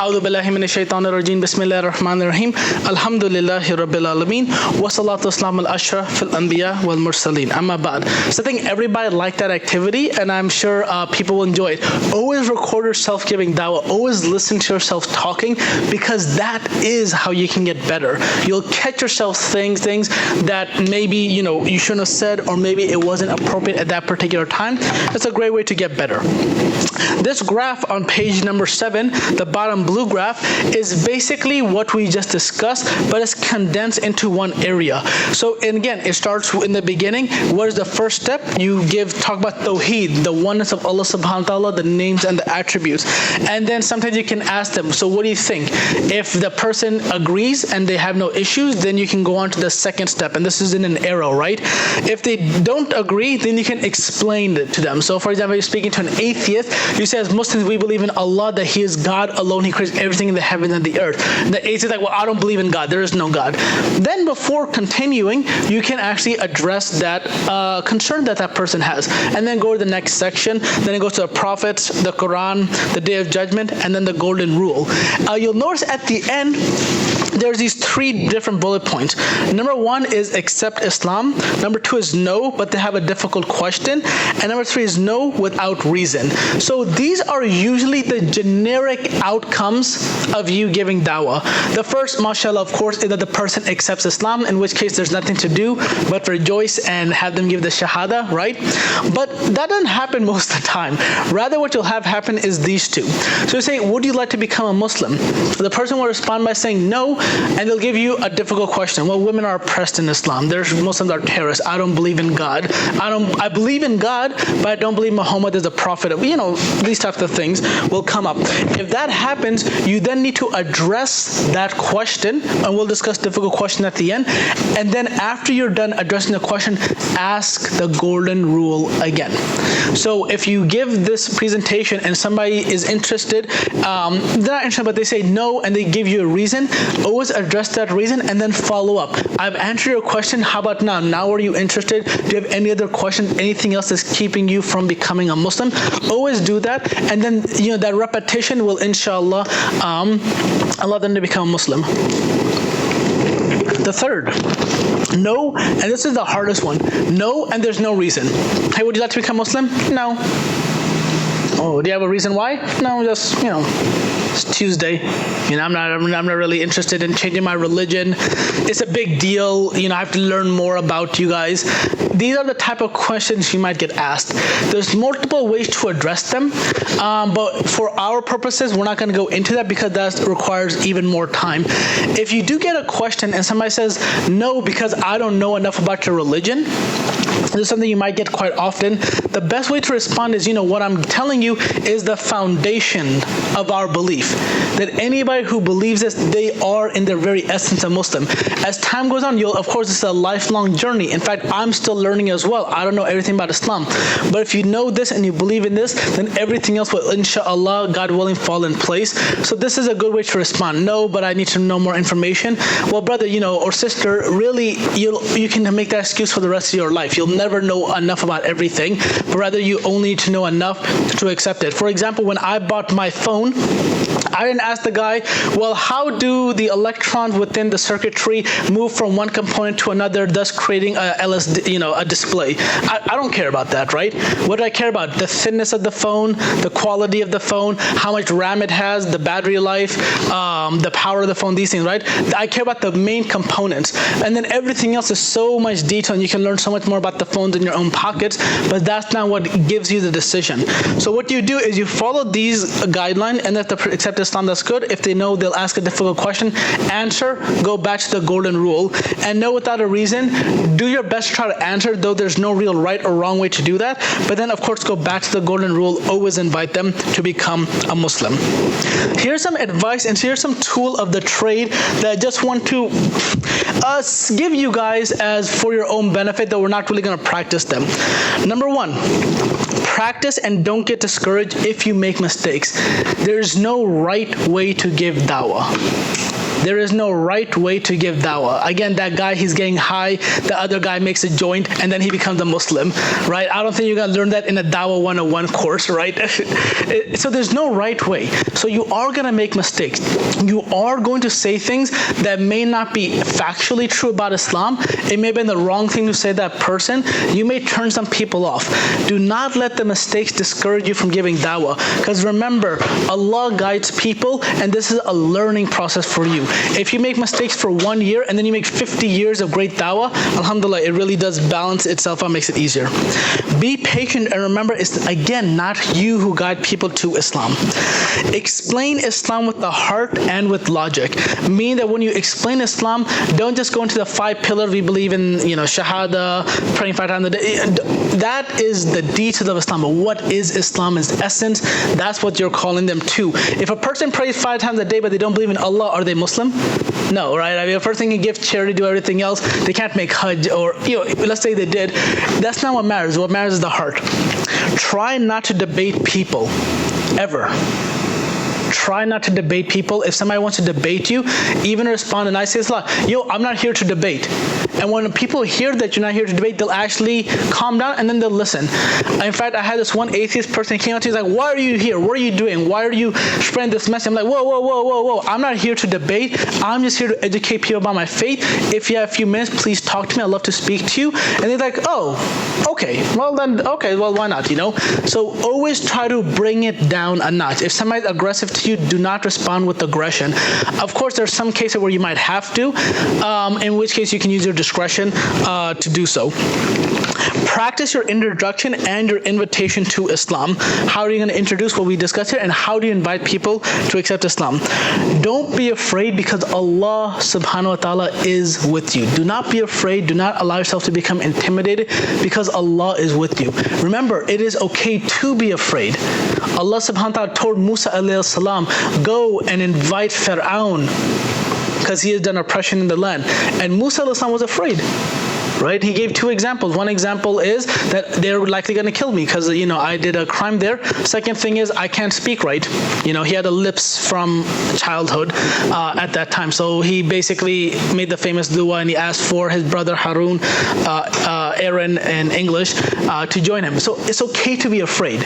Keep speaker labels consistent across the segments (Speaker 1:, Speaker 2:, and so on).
Speaker 1: أعوذ بالله من الشيطان الرجيم بسم الله الرحمن الرحيم الحمد لله رب العالمين والصلاة والسلام على أشرف الأنبياء والمرسلين أما بعد. So I think everybody liked that activity, and I'm sure people will enjoy it. Always record yourself giving dawah. Always listen to yourself talking, because that is how you can get better. You'll catch yourself saying things that maybe you shouldn't have said, or maybe it wasn't appropriate at that particular time. It's a great way to get better. This graph on page number 7, the bottom blue graph, is basically what we just discussed, but it's condensed into one area. So, and again, it starts in the beginning. What is the first step? You talk about Tawheed, the oneness of Allah subhanahu wa ta'ala, the names and the attributes. And then sometimes you can ask them, so what do you think? If the person agrees and they have no issues, then you can go on to the second step, and this is in an arrow, right? If they don't agree, then you can explain it to them. So for example, you're speaking to an atheist, you say, as Muslims, we believe in Allah, that He is God alone, He creates everything in the heavens and the earth. The atheist is like, well, I don't believe in God, there is no God. Then before continuing, you can actually address that concern that that person has, and then go to the next section. Then it goes to the prophets, the Quran, the Day of Judgment, and then the golden rule. You'll notice at the end, there's these 3 different bullet points. Number 1 is accept Islam. Number 2 is no, but they have a difficult question. And number 3 is no without reason. So these are usually the generic outcomes of you giving dawah. The first, mashallah, of course, is that the person accepts Islam, in which case there's nothing to do but rejoice and have them give the shahada, right? But that doesn't happen most of the time. Rather, what you'll have happen is these 2. So you say, would you like to become a Muslim? The person will respond by saying no, and they'll give you a difficult question. Well, women are oppressed in Islam. Muslims are terrorists. I don't believe in God. I believe in God, but I don't believe Muhammad is a prophet. These types of things will come up. If that happens, you then need to address that question, and we'll discuss difficult question at the end. And then after you're done addressing the question, ask the golden rule again. So if you give this presentation and somebody is interested, they're not interested, but they say no, and they give you a reason, always address that reason and then follow up. I've answered your question. How about now? Now are you interested? Do you have any other questions? Anything else that's keeping you from becoming a Muslim? Always do that, and then that repetition will, inshallah, allow them to become a Muslim. The third, no, and this is the hardest one. No, and there's no reason. Hey, would you like to become Muslim? No. Oh, do you have a reason why? No, just, it's Tuesday. I'm not really interested in changing my religion. It's a big deal. I have to learn more about you guys. These are the type of questions you might get asked. There's multiple ways to address them, but for our purposes, we're not going to go into that because that requires even more time. If you do get a question and somebody says, no, because I don't know enough about your religion, this is something you might get quite often. The best way to respond is, what I'm telling you is the foundation of our belief. That anybody who believes this, they are in their very essence a Muslim. As time goes on, of course, it's a lifelong journey. In fact, I'm still learning as well. I don't know everything about Islam. But if you know this and you believe in this, then everything else will, inshallah, God willing, fall in place. So this is a good way to respond. No, but I need to know more information. Well, brother, or sister, really, you can make that excuse for the rest of your life. You'll never know enough about everything, but rather you only need to know enough to accept it. For example, when I bought my phone, I didn't ask the guy, well, how do the electrons within the circuitry move from one component to another, thus creating a LSD, a display? I don't care about that, right? What do I care about? The thinness of the phone, the quality of the phone, how much RAM it has, the battery life, the power of the phone, these things, right? I care about the main components. And then everything else is so much detail, and you can learn so much more about the phones in your own pockets, but that's not what gives you the decision. So what you do is you follow these guidelines, and if they accept Islam, that's good. If they know, they'll ask a difficult question, answer, go back to the golden rule, and know without a reason, do your best to try to answer, though there's no real right or wrong way to do that, but then of course go back to the golden rule, always invite them to become a Muslim. Here's some advice, and here's some tool of the trade that I just want to give you guys as for your own benefit, though we're not really going to practice them. Number 1, practice and don't get discouraged if you make mistakes. There's no right way to give dawah. There is no right way to give dawah. Again, that guy, he's getting high, the other guy makes a joint, and then he becomes a Muslim, right? I don't think you're gonna learn that in a Dawah 101 course, right? So there's no right way. So you are gonna make mistakes. You are going to say things that may not be factually true about Islam. It may have been the wrong thing to say to that person. You may turn some people off. Do not let the mistakes discourage you from giving dawah. Because remember, Allah guides people, and this is a learning process for you. If you make mistakes for 1 year and then you make 50 years of great dawah, alhamdulillah, it really does balance itself out, makes it easier. Be patient, and remember, it's again not you who guide people to Islam. Explain Islam with the heart and with logic. Meaning that when you explain Islam, don't just go into the 5 pillars. We believe in, shahada, praying 5 times a day. That is the details of Islam. But what is Islam in essence? That's what you're calling them to. If a person prays 5 times a day but they don't believe in Allah, are they Muslim? No, right? I mean, a person can give charity, do everything else. They can't make Hajj, or let's say they did. That's not what matters. What matters is the heart. Try not to debate people, ever. Try not to debate people. If somebody wants to debate you, even respond in nice ways. I'm not here to debate. And when people hear that you're not here to debate, they'll actually calm down and then they'll listen. In fact, I had this one atheist person came out to me, he's like, why are you here? What are you doing? Why are you spreading this message? I'm like, whoa. I'm not here to debate. I'm just here to educate people about my faith. If you have a few minutes, please talk to me. I'd love to speak to you. And they're like, oh, okay. Well, why not, So always try to bring it down a notch. If somebody's aggressive to you, do not respond with aggression. Of course, there's some cases where you might have to, in which case you can use your discretion to do so. Practice your introduction and your invitation to Islam. How are you going to introduce what we discussed here, and how do you invite people to accept Islam? Don't be afraid, because Allah subhanahu wa ta'ala is with you. Do not be afraid. Do not allow yourself to become intimidated, because Allah is with you. Remember, it is okay to be afraid. Allah subhanahu wa ta'ala told Musa alayhi salam, go and invite Fir'aun, because he has done oppression in the land. And Musa alayhi salam was afraid. Right? He gave 2 examples. One example is that they're likely going to kill me because, I did a crime there. Second thing is I can't speak right. He had a lips from childhood at that time. So he basically made the famous dua, and he asked for his brother Harun, Aaron in English, to join him. So it's okay to be afraid,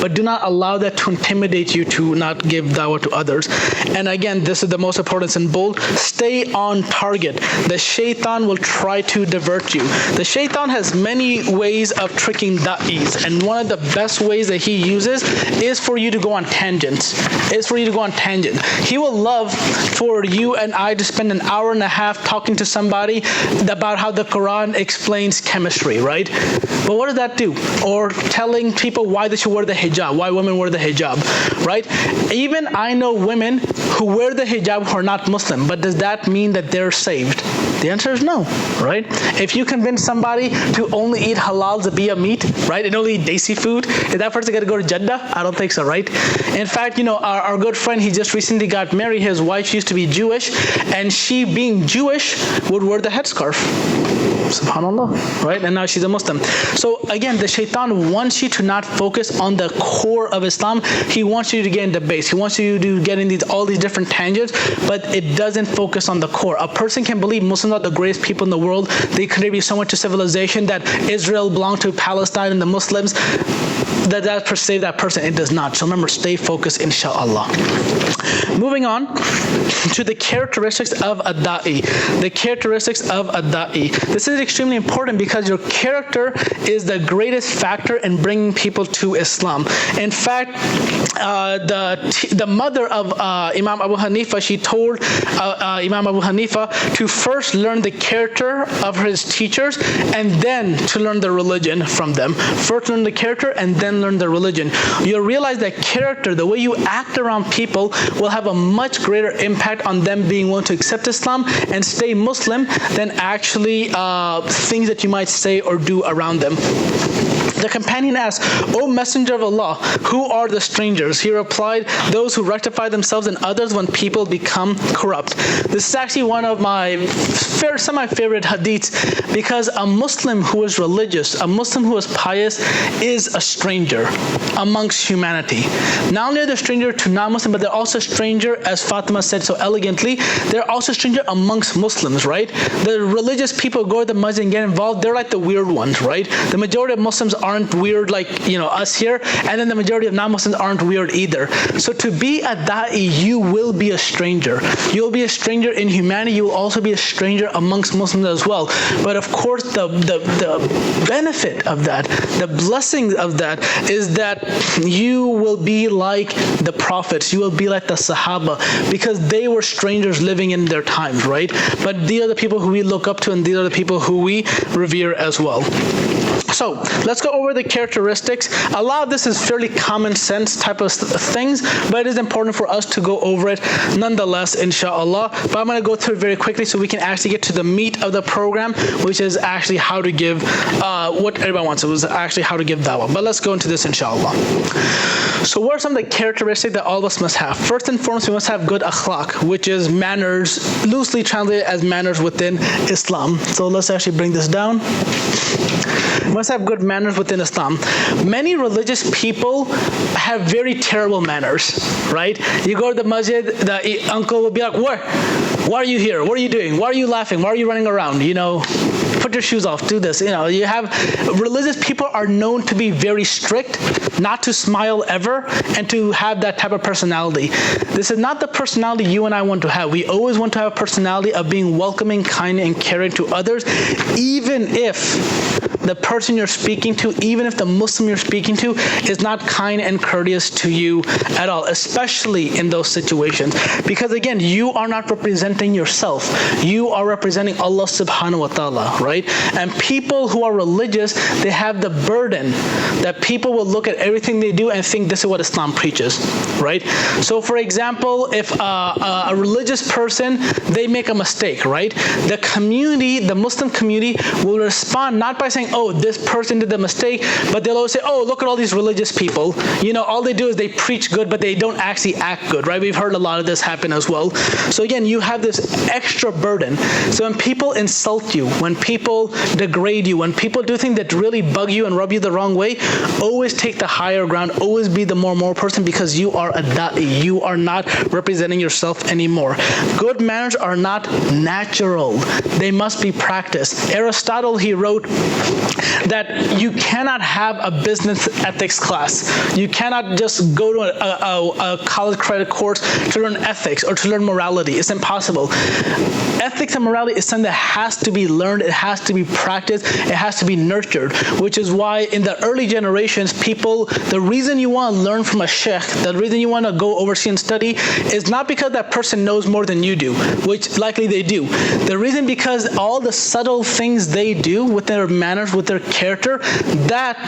Speaker 1: but do not allow that to intimidate you to not give dawah to others. And again, this is the most important in bold. Stay on target. The shaitan will try to divert you. The shaitan has many ways of tricking da'is, and one of the best ways that he uses is for you to go on tangents. He will love for you and I to spend an hour and a half talking to somebody about how the Quran explains chemistry, right? But what does that do? Or telling people why they should wear the hijab, why women wear the hijab, right? Even I know women who wear the hijab who are not Muslim, but does that mean that they're saved? The answer is no, right? If you convince somebody to only eat halal zabiya meat, right, and only eat Daee food, is that person going to go to Jeddah? I don't think so, right? In fact, our good friend, he just recently got married. His wife used to be Jewish, and she, being Jewish, would wear the headscarf. SubhanAllah, right? And now she's a Muslim. So again, the shaitan wants you to not focus on the core of Islam. He wants you to get in debates. He wants you to get in all these different tangents, but it doesn't focus on the core. A person can believe Muslims are the greatest people in the world. They contribute so much to civilization, that Israel belonged to Palestine and the Muslims. That per se that person, it does not. So remember, stay focused, inshallah. Moving on to the characteristics of a da'i. The characteristics of a da'i. This is extremely important because your character is the greatest factor in bringing people to Islam. In fact, the mother of Imam Abu Hanifa, she told Imam Abu Hanifa to first learn the character of his teachers and then to learn the religion from them. First learn the character and then learn the religion. You'll realize that character, the way you act around people, will have a much greater impact on them being willing to accept Islam and stay Muslim than actually things that you might say or do around them. The companion asked, O Messenger of Allah, who are the strangers? He replied, those who rectify themselves and others when people become corrupt. This is actually one of my semi-favorite hadiths, because a Muslim who is religious, a Muslim who is pious, is a stranger amongst humanity. Not only are they a stranger to non-Muslim, but they're also a stranger, as Fatima said so elegantly, they're also a stranger amongst Muslims, right? The religious people go to the masjid and get involved, they're like the weird ones, right? The majority of Muslims aren't weird like, us here, and then the majority of non-Muslims aren't weird either. So to be a Da'i, you will be a stranger. You'll be a stranger in humanity, you will also be a stranger amongst Muslims as well. But of course, the benefit of that, the blessing of that, is that you will be like the prophets, you will be like the Sahaba, because they were strangers living in their times, right? But these are the people who we look up to, and these are the people who we revere as well. So let's go over the characteristics. A lot of this is fairly common sense type of things, but it is important for us to go over it nonetheless, inshallah. But I'm going to go through it very quickly so we can actually get to the meat of the program, which is actually how to give what everyone wants. It was actually how to give dawah. But let's go into this, inshallah. So what are some of the characteristics that all of us must have? First and foremost, we must have good akhlaq, which is manners, loosely translated as manners within Islam. So let's actually bring this down. We must have good manners within Islam. Many religious people have very terrible manners, right? You go to the masjid, the uncle will be like, why are you here? What are you doing? Why are you laughing? Why are you running around? Put your shoes off, do this. You have religious people are known to be very strict, not to smile ever, and to have that type of personality. This is not the personality you and I want to have. We always want to have a personality of being welcoming, kind, and caring to others, even if the person you're speaking to, even if the Muslim you're speaking to is not kind and courteous to you at all, especially in those situations. Because again, you are not representing yourself. You are representing Allah subhanahu wa ta'ala, right? And people who are religious, they have the burden that people will look at everything they do and think this is what Islam preaches, right? So for example, if a religious person, they make a mistake, right? The community, the Muslim community will respond not by saying, oh, this person did the mistake, but they'll always say, oh, look at all these religious people. All they do is they preach good, but they don't actually act good, right? We've heard a lot of this happen as well. So again, you have this extra burden. So when people insult you, when people degrade you, when people do things that really bug you and rub you the wrong way, always take the higher ground, always be the more moral person, because you are a da'i. You are not representing yourself anymore. Good manners are not natural. They must be practiced. Aristotle, he wrote that you cannot have a business ethics class. You cannot just go to a college credit course to learn ethics or to learn morality. It's impossible. Ethics and morality is something that has to be learned. It has to be practiced. It has to be nurtured, which is why in the early generations, people, the reason you want to learn from a sheikh, the reason you want to go overseas and study is not because that person knows more than you do, which likely they do. The reason because all the subtle things they do with their manners, with their character, that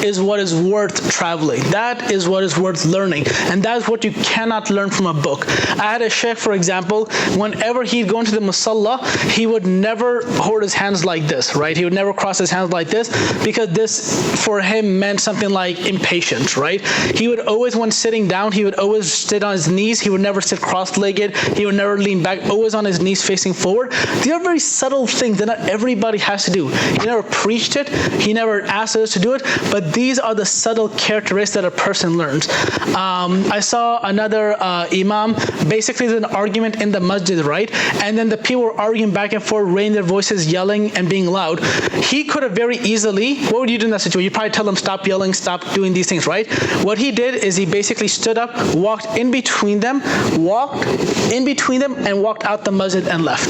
Speaker 1: is what is worth traveling. That is what is worth learning. And that is what you cannot learn from a book. I had a sheikh, for example, whenever he'd go into the musalla, he would never hold his hands like this, right? He would never cross his hands like this, because this for him meant something like impatience, right? He would always, when sitting down, he would always sit on his knees. He would never sit cross-legged. He would never lean back, always on his knees facing forward. These are very subtle things that not everybody has to do. He never preached it. He never asked us to do it, but these are the subtle characteristics that a person learns. I saw another imam, basically there's an argument in the masjid, right? And then the people were arguing back and forth, raising their voices, yelling and being loud. He could have very easily, what would you do in that situation? You'd probably tell them, stop yelling, stop doing these things, right? What he did is he basically stood up, walked in between them, and walked out the masjid and left.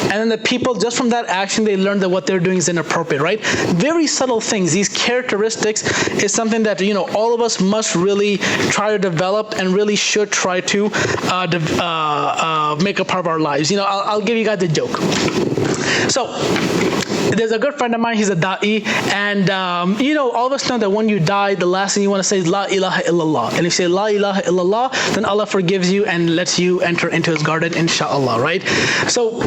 Speaker 1: And then the people, just from that action, they learned that what they're doing is inappropriate, right? Very subtle things. These characteristics is something that, all of us must really try to develop and really should try to make a part of our lives. I'll give you guys a joke. So, there's a good friend of mine, he's a Daee, and all of us know that when you die, the last thing you want to say is La ilaha illallah. And if you say La ilaha illallah, then Allah forgives you and lets you enter into His garden, inshallah, right? So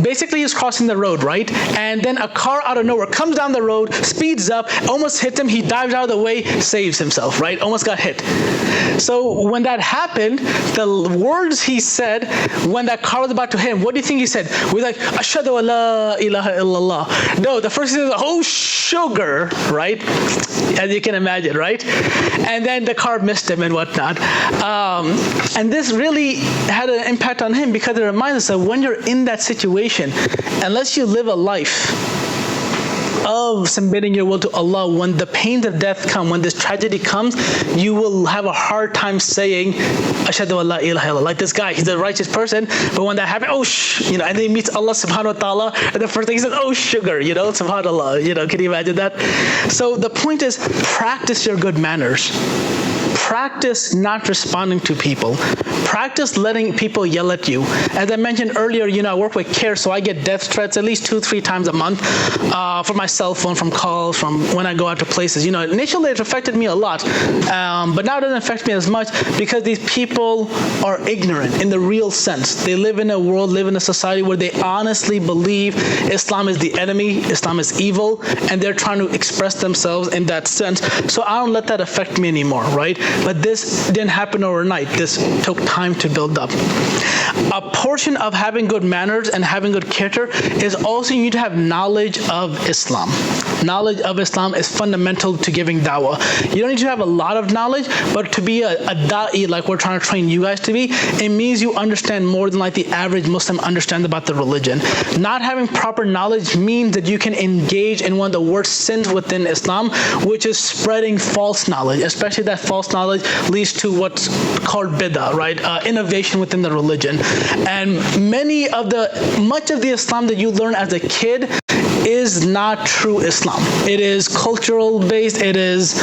Speaker 1: basically he's crossing the road, right? And then a car out of nowhere comes down the road, speeds up, almost hits him, he dives out of the way, saves himself, right? Almost got hit. So when that happened, the words he said when that car was about to hit him, what do you think he said? We're like, Ashhadu an la ilaha illallah. No, the first thing is, oh, sugar, right? As you can imagine, right? And then the car missed him and whatnot. And this really had an impact on him because it reminds us that when you're in that situation, unless you live a life of submitting your will to Allah, when the pains of death come, when this tragedy comes, you will have a hard time saying Ashhadu an la ilaha illallah. Like this guy, he's a righteous person, but when that happens, and then he meets Allah subhanahu wa ta'ala, and the first thing he says, oh sugar, subhanallah, can you imagine that? So the point is, practice your good manners. Practice not responding to people. Practice letting people yell at you. As I mentioned earlier, I work with CARE, so I get death threats at least 2-3 times a month from my cell phone, from calls, from when I go out to places. Initially it affected me a lot, but now it doesn't affect me as much because these people are ignorant in the real sense. They live in a world, live in a society where they honestly believe Islam is the enemy, Islam is evil, and they're trying to express themselves in that sense. So I don't let that affect me anymore, right? But this didn't happen overnight. This took time to build up. A portion of having good manners and having good character is also you need to have knowledge of Islam. Knowledge of Islam is fundamental to giving dawah. You don't need to have a lot of knowledge, but to be a da'i, like we're trying to train you guys to be, it means you understand more than like the average Muslim understands about the religion. Not having proper knowledge means that you can engage in one of the worst sins within Islam, which is spreading false knowledge, especially that false knowledge leads to what's called bid'ah, right? Innovation within the religion. And much of the Islam that you learn as a kid is not true Islam. It is cultural based. It is,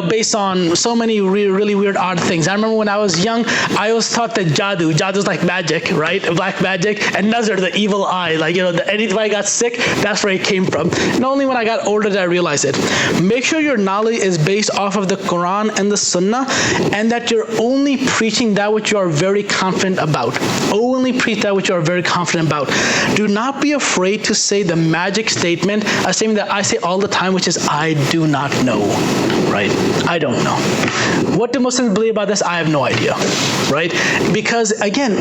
Speaker 1: based on so many really weird, odd things. I remember when I was young, I was taught that jadoo is like magic, right? Black magic, and nazar, the evil eye. Like, anybody got sick, that's where it came from. And only when I got older did I realize it. Make sure your knowledge is based off of the Quran and the Sunnah, and that you're only preaching that which you are very confident about. Only preach that which you are very confident about. Do not be afraid to say the magic statement, a statement that I say all the time, which is, I do not know, right? I don't know. What do Muslims believe about this? I have no idea, right? Because again,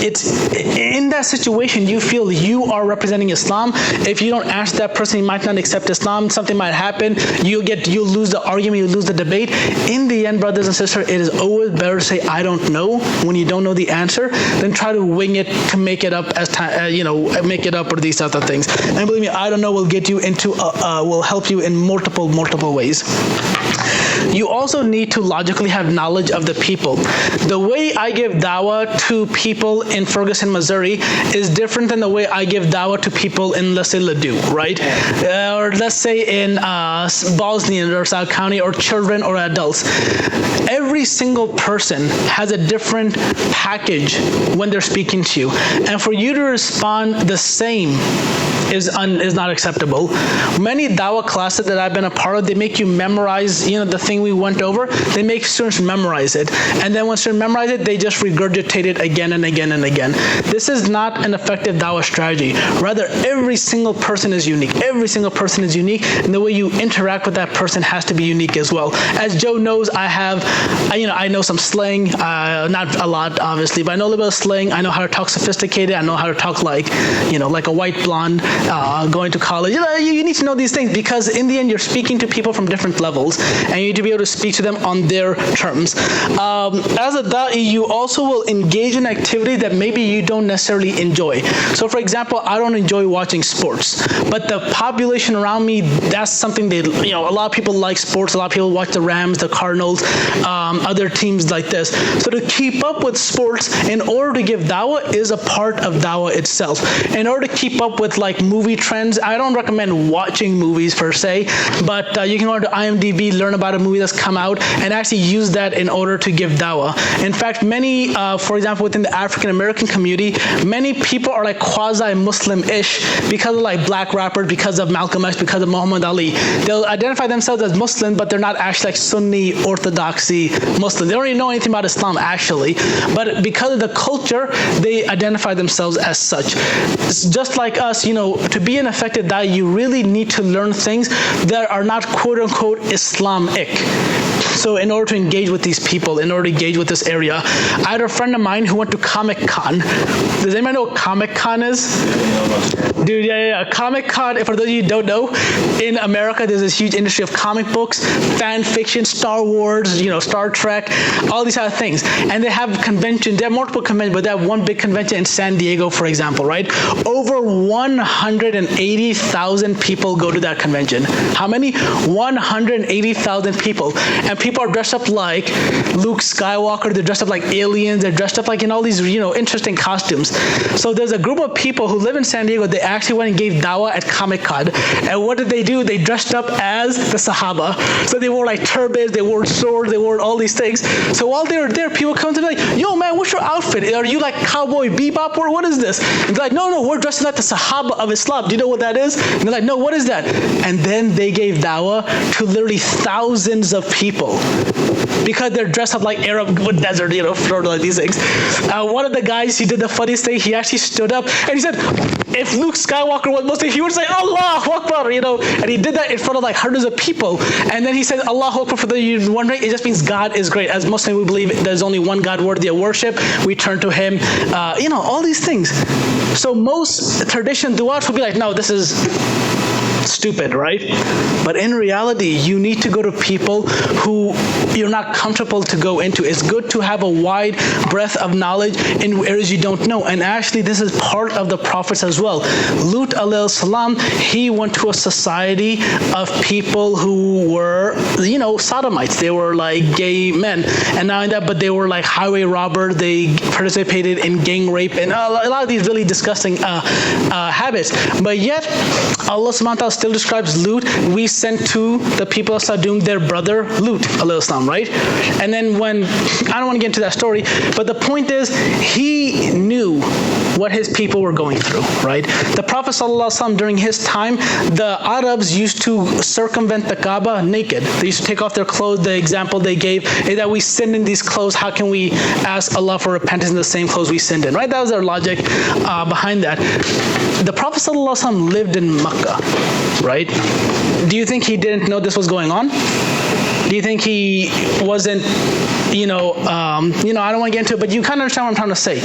Speaker 1: it's in that situation, you feel you are representing Islam. If you don't ask that person, he might not accept Islam, something might happen, you'll lose the argument, you lose the debate. In the end, brothers and sisters, it is always better to say, I don't know, when you don't know the answer, than try to wing it to make it up make it up or these types of things. And believe me, I don't know will get you into, will help you in multiple ways. You also need to logically have knowledge of the people. The way I give dawah to people in Ferguson, Missouri is different than the way I give dawah to people in, let's say, Ladue, right? Or let's say in Bosnian or South County, or children or adults. Every single person has a different package when they're speaking to you. And for you to respond the same is not acceptable. Many dawah classes that I've been a part of, they make you memorize, the thing we went over. They make students memorize it. And then once they memorize it, they just regurgitate it again and again and again. This is not an effective dawah strategy. Rather, every single person is unique. Every single person is unique, and the way you interact with that person has to be unique as well. As Joe knows, I know some slang, not a lot, obviously, but I know a little bit of slang. I know how to talk sophisticated. I know how to talk like a white blonde going to college. You need to know these things, because in the end, you're speaking to people from different levels, and you need to be able to speak to them on their terms. As a da'i, you also will engage in activity that maybe you don't necessarily enjoy. So for example, I don't enjoy watching sports, but the population around me, that's something a lot of people like sports. A lot of people watch the Rams, the Cardinals, other teams like this. So to keep up with sports in order to give dawah is a part of dawah itself. In order to keep up with like movie trends. I don't recommend watching movies per se, but you can go to IMDb, learn about a movie that's come out, and actually use that in order to give dawah. In fact, many, for example, within the African American community, many people are like quasi-Muslim-ish because of like black rappers, because of Malcolm X, because of Muhammad Ali. They'll identify themselves as Muslim, but they're not actually like Sunni orthodoxy Muslim. They don't even know anything about Islam actually, but because of the culture, they identify themselves as such. It's just like us, you know, to be an effective da'ih, you really need to learn things that are not quote-unquote Islamic. So in order to engage with these people, in order to engage with this area, I had a friend of mine who went to Comic-Con. Does anybody know what Comic-Con is? Dude, yeah. Comic-Con, for those of you who don't know, in America, there's this huge industry of comic books, fan fiction, Star Wars, you know, Star Trek, all these other things. And they have conventions, they have multiple conventions, but they have one big convention in San Diego, for example, right? Over 180,000 people go to that convention. How many? 180,000 people. And people are dressed up like Luke Skywalker, they're dressed up like aliens, they're dressed up like in all these, you know, interesting costumes. So there's a group of people who live in San Diego, they actually went and gave dawah at Comic-Con. And what did they do? They dressed up as the Sahaba. So they wore like turbans, they wore swords, they wore all these things. So while they were there, people come to me like, yo man, what's your outfit? Are you like Cowboy Bebop or what is this? And they're like, no, we're dressing like the Sahaba of Islam. Do you know what that is? And they're like, no, what is that? And then they gave dawah to literally thousands of people because they're dressed up like Arab desert, you know, for like these things. One of the guys, he did the funniest thing. He actually stood up and he said, if Luke Skywalker was Muslim, he would say, Allahu Akbar, you know, and he did that in front of like hundreds of people. And then he said, Allahu Akbar, for the you wondering, it just means God is great. As Muslims, we believe there's only one God worthy of worship. We turn to Him, you know, all these things. So most tradition du'at will be like, no, this is stupid, right? But in reality, you need to go to people who you're not comfortable to go into. It's good to have a wide breadth of knowledge in areas you don't know. And actually, this is part of the prophets as well. Lut alayhi salam, he went to a society of people who were, you know, sodomites. They were like gay men. And not only that, but they were like highway robbers. They participated in gang rape and a lot of these really disgusting habits. But yet, Allah subhanahu wa ta'ala still describes Lut. We sent to the people of Sodom their brother Lut alayhi salam, right? And then when, I don't want to get into that story, but the point is, he knew what his people were going through, right? The Prophet ﷺ, during his time, the Arabs used to circumvent the Kaaba naked. They used to take off their clothes. The example they gave is that we sinned in these clothes. How can we ask Allah for repentance in the same clothes we sinned in, right? That was their logic behind that. The Prophet ﷺ lived in Mecca, right? Do you think he didn't know this was going on? Do you think he wasn't, I don't want to get into it, but you kind of understand what I'm trying to say.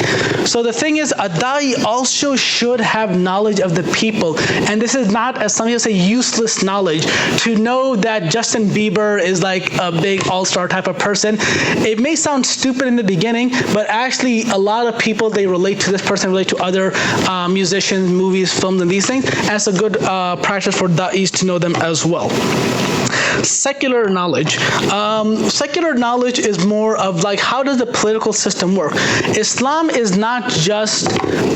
Speaker 1: So the thing is, a da'i also should have knowledge of the people. And this is not, as some people say, useless knowledge. To know that Justin Bieber is like a big all-star type of person, it may sound stupid in the beginning, but actually a lot of people, they relate to this person, relate to other musicians, movies, films, and these things. And it's a good practice for da'is to know them as well. Secular knowledge. Secular knowledge is more of like, how does the political system work? Islam is not just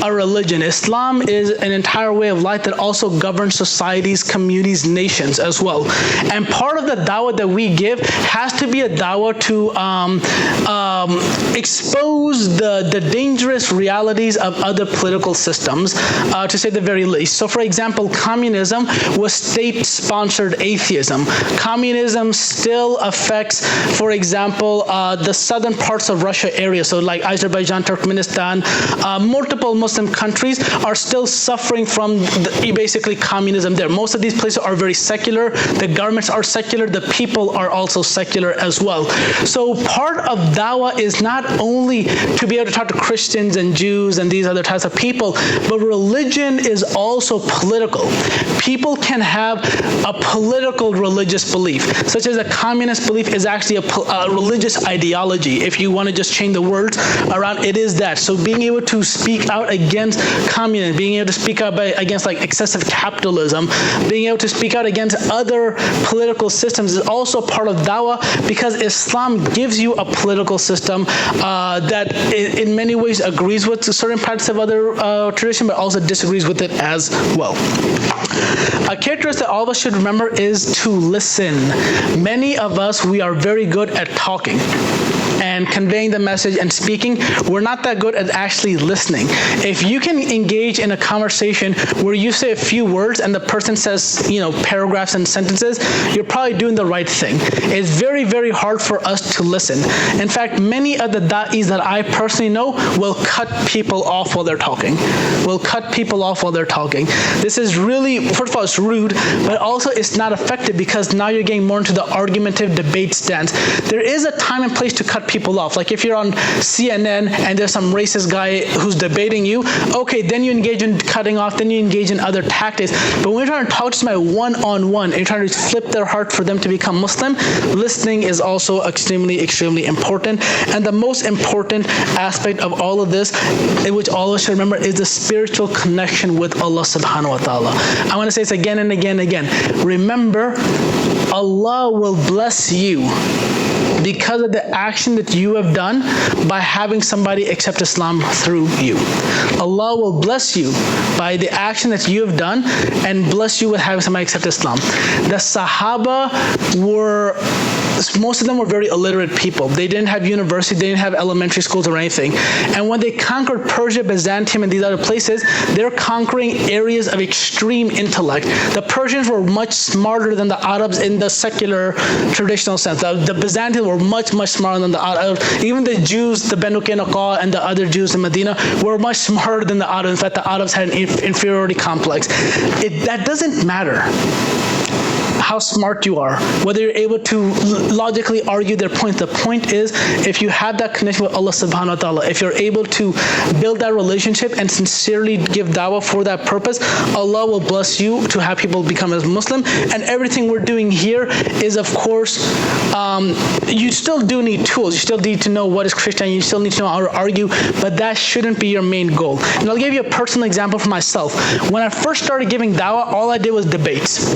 Speaker 1: a religion. Islam is an entire way of life that also governs societies, communities, nations as well. And part of the dawah that we give has to be a dawah to expose the dangerous realities of other political systems, to say the very least. So for example, communism was state-sponsored atheism. Communism still affects, for example, the southern parts of Russia area, so like Azerbaijan, Turkmenistan, multiple Muslim countries are still suffering from basically communism there. Most of these places are very secular, the governments are secular, the people are also secular as well. So part of dawah is not only to be able to talk to Christians and Jews and these other types of people, but religion is also political. People can have a political religious belief, such as a communist belief is actually a religious ideology. If you want to just change the words around, it is that. So being able to speak out against communism, being able to speak out against like excessive capitalism, being able to speak out against other political systems is also part of Dawah, because Islam gives you a political system that in many ways agrees with certain practices of other tradition, but also disagrees with it as well. A characteristic all of us should remember is to listen. Many of us, we are very good at talking and conveying the message and speaking. We're not that good at actually listening. If you can engage in a conversation where you say a few words and the person says, paragraphs and sentences, you're probably doing the right thing. It's very, very hard for us to listen. In fact, many of the da'is that I personally know will cut people off while they're talking. This is really, first of all, it's rude, but also it's not effective, because now you're getting more into the argumentative debate stance. There is a time and place to cut people off. Like if you're on CNN and there's some racist guy who's debating you, okay, then you engage in cutting off, then you engage in other tactics. But when you're trying to talk to somebody one-on-one and you're trying to flip their heart for them to become Muslim, listening is also extremely, extremely important. And the most important aspect of all of this, which all of us should remember, is the spiritual connection with Allah subhanahu wa ta'ala. I want to say this again and again and again. Remember, Allah will bless you because of the action that you have done by having somebody accept Islam through you. Allah will bless you by the action that you have done and bless you with having somebody accept Islam. The Sahaba most of them were very illiterate people. They didn't have university, they didn't have elementary schools or anything. And when they conquered Persia, Byzantium, and these other places, they're conquering areas of extreme intellect. The Persians were much smarter than the Arabs in the secular traditional sense. The Byzantines were much, much smarter than the Arabs. Even the Jews, the Banu Qaynuqa and the other Jews in Medina, were much smarter than the Arabs. In fact, the Arabs had an inferiority complex. That doesn't matter how smart you are, whether you're able to logically argue their point. The point is, if you have that connection with Allah subhanahu wa ta'ala, if you're able to build that relationship and sincerely give dawah for that purpose, Allah will bless you to have people become as Muslim. And everything we're doing here is, of course, you still do need tools. You still need to know what is Christianity. You still need to know how to argue, but that shouldn't be your main goal. And I'll give you a personal example for myself. When I first started giving dawah, all I did was debates.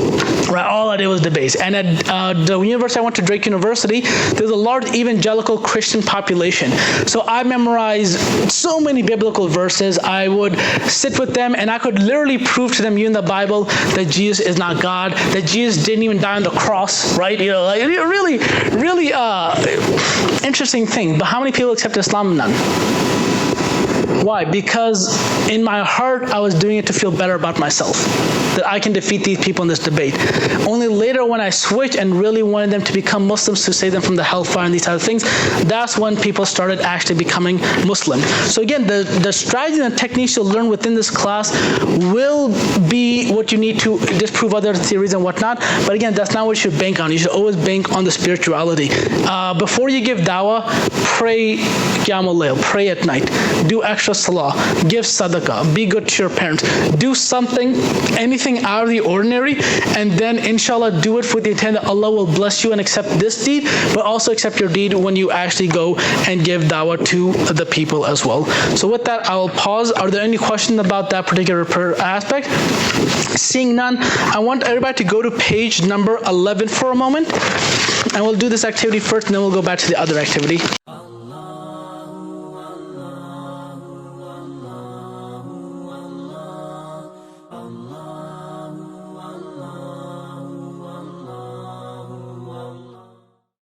Speaker 1: Right? All I did was debates. And at the university, I went to Drake University, there's a large evangelical Christian population. So I memorized so many biblical verses. I would sit with them and I could literally prove to them, in the Bible, that Jesus is not God, that Jesus didn't even die on the cross, right? Like really, really interesting thing. But how many people accept Islam? None. Why? Because in my heart, I was doing it to feel better about myself, that I can defeat these people in this debate. Only later when I switched and really wanted them to become Muslims, to save them from the hellfire and these type of things, that's when people started actually becoming Muslim. So again, the strategy and techniques you'll learn within this class will be what you need to disprove other theories and whatnot. But again, that's not what you should bank on. You should always bank on the spirituality. Before you give dawah, pray Qiyamul Layl, pray at night, do extra salah, give sadaqah, be good to your parents, do something, anything out of the ordinary, and then inshallah do it with the intent that Allah will bless you and accept this deed, but also accept your deed when you actually go and give dawah to the people as well. So with that, I will pause. Are there any questions about that particular aspect? Seeing none, I want everybody to go to page number 11 for a moment, and we'll do this activity first, and then we'll go back to the other activity.